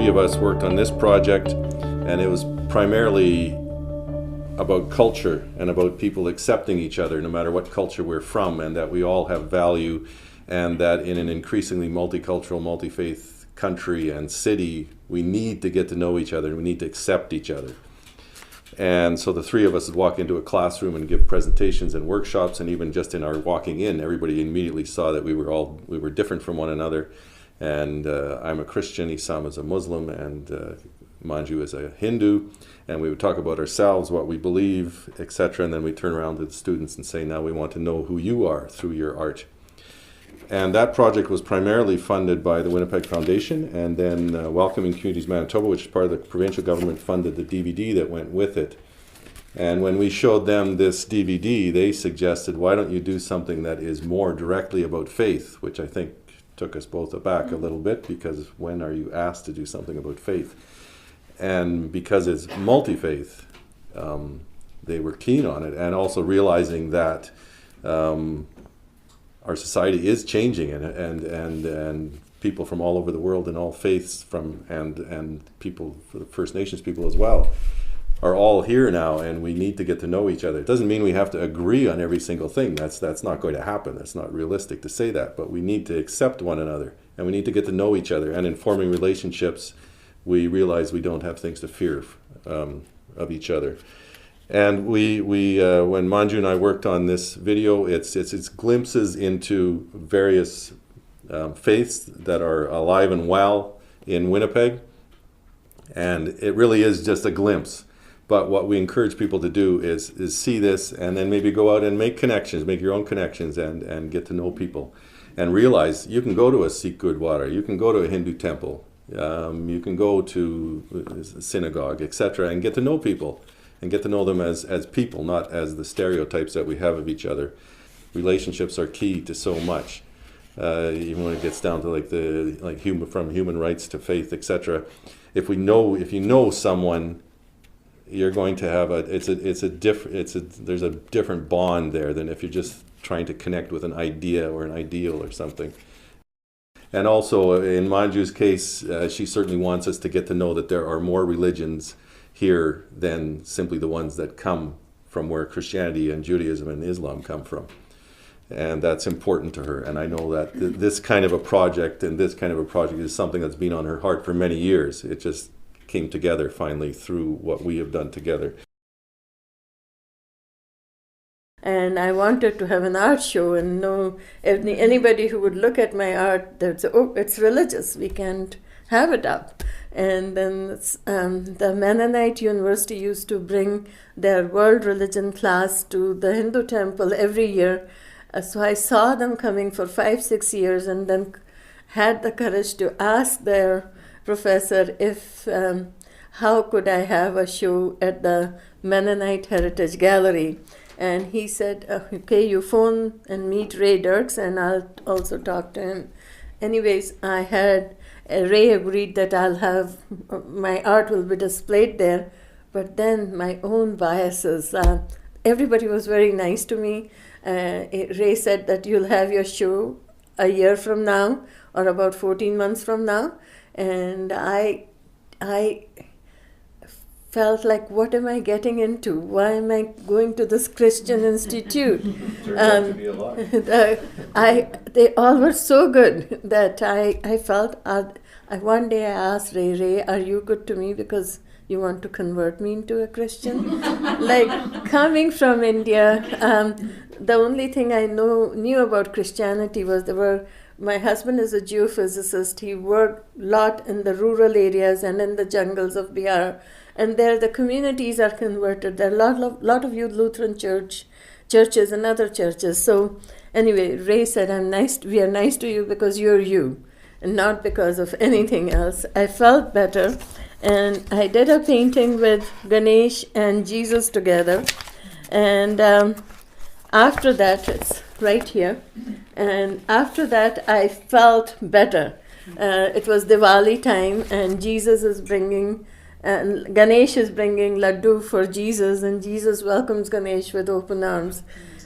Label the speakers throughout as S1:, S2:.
S1: of us worked on this project, and it was primarily about culture and about people accepting each other no matter what culture we're from, and that we all have value, and that in an increasingly multicultural, multi-faith country and city, we need to get to know each other and we need to accept each other. And so the three of us would walk into a classroom and give presentations and workshops, and even just in our walking in, everybody immediately saw that we were different from one another. And I'm a Christian, Isam is a Muslim, and Manju is a Hindu, and we would talk about ourselves, what we believe, etc. And then we turn around to the students and say, now we want to know who you are through your art. And that project was primarily funded by the Winnipeg Foundation, and then Welcoming Communities Manitoba, which is part of the provincial government, funded the DVD that went with it. And when we showed them this DVD, they suggested, why don't you do something that is more directly about faith, which I think took us both aback a little bit, because when are you asked to do something about faith? And because it's multi-faith, they were keen on it, and also realizing that our society is changing, and people from all over the world and all faiths and people, for the First Nations people as well, are all here now, and we need to get to know each other. It doesn't mean we have to agree on every single thing. That's not going to happen. That's not realistic to say that. But we need to accept one another, and we need to get to know each other. And in forming relationships, we realize we don't have things to fear of each other. And we when Manju and I worked on this video, it's glimpses into various faiths that are alive and well in Winnipeg, and it really is just a glimpse. But what we encourage people to do is see this, and then maybe go out and make connections, make your own connections, and get to know people, and realize you can go to a Sikh Gurdwara, you can go to a Hindu temple, you can go to a synagogue, etc., and get to know people, and get to know them as people, not as the stereotypes that we have of each other. Relationships are key to so much, even when it gets down to from human rights to faith, etc. If you know someone, you're going to have there's a different bond there than if you're just trying to connect with an idea or an ideal or something. And also in Manju's case, she certainly wants us to get to know that there are more religions here than simply the ones that come from where Christianity and Judaism and Islam come from. And that's important to her. And I know that this kind of a project is something that's been on her heart for many years. It just came together finally through what we have done together.
S2: And I wanted to have an art show and know anybody who would look at my art, they'd say, oh, it's religious, we can't have it up. And then the Mennonite University used to bring their world religion class to the Hindu temple every year. So I saw them coming for 5-6 years, and then had the courage to ask their professor if how could I have a show at the Mennonite Heritage Gallery. And he said, okay, you phone and meet Ray Dirks, and I'll also talk to him. Anyways, Ray agreed that I'll have, my art will be displayed there, but then my own biases. Everybody was very nice to me. Ray said that you'll have your show a year from now, or about 14 months from now. And I felt like, what am I getting into? Why am I going to this Christian institute?
S1: Turns out to be a lot.
S2: They all were so good that I felt, one day I asked Ray, are you good to me because you want to convert me into a Christian? Like, coming from India, the only thing I knew about Christianity was my husband is a geophysicist. He worked a lot in the rural areas and in the jungles of Bihar. And there the communities are converted. There are a lot of youth Lutheran churches and other churches. So anyway, Ray said, we are nice to you because you're you, and not because of anything else. I felt better. And I did a painting with Ganesh and Jesus together. And after that, it's right here. And after that, I felt better. It was Diwali time, and Ganesh is bringing laddu for Jesus, and Jesus welcomes Ganesh with open arms.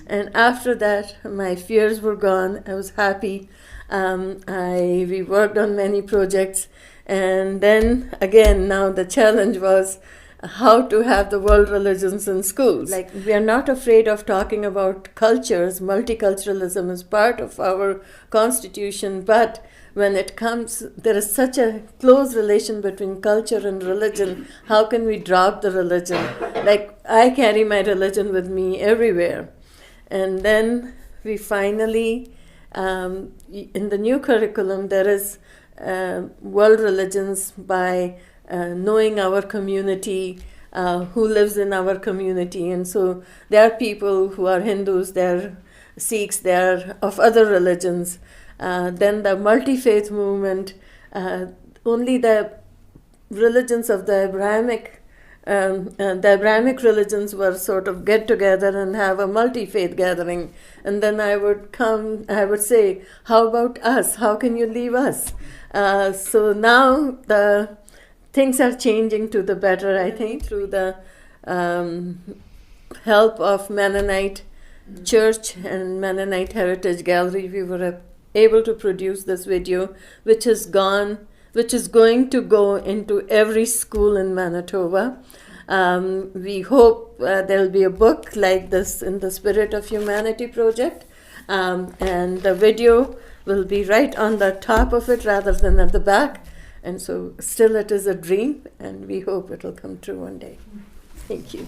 S2: And after that, my fears were gone. I was happy. We worked on many projects, And then again, now the challenge was how to have the world religions in schools. Like, we are not afraid of talking about cultures. Multiculturalism is part of our constitution, but when it comes, there is such a close relation between culture and religion. How can we drop the religion? Like, I carry my religion with me everywhere. And then we finally, in the new curriculum, there is world religions by knowing our community, who lives in our community. And so there are people who are Hindus, there are Sikhs, there are of other religions. Then the multi-faith movement, only the religions of the Abrahamic religions were sort of get together and have a multi-faith gathering. And then I would say, how about us? How can you leave us? So now the things are changing to the better, I think, through the help of Mennonite Church and Mennonite Heritage Gallery. We were able to produce this video, which is going to go into every school in Manitoba. We hope there'll be a book like this in the Spirit of Humanity project, and the video will be right on the top of it rather than at the back. And so still it is a dream, and we hope it will come true one day. Thank you.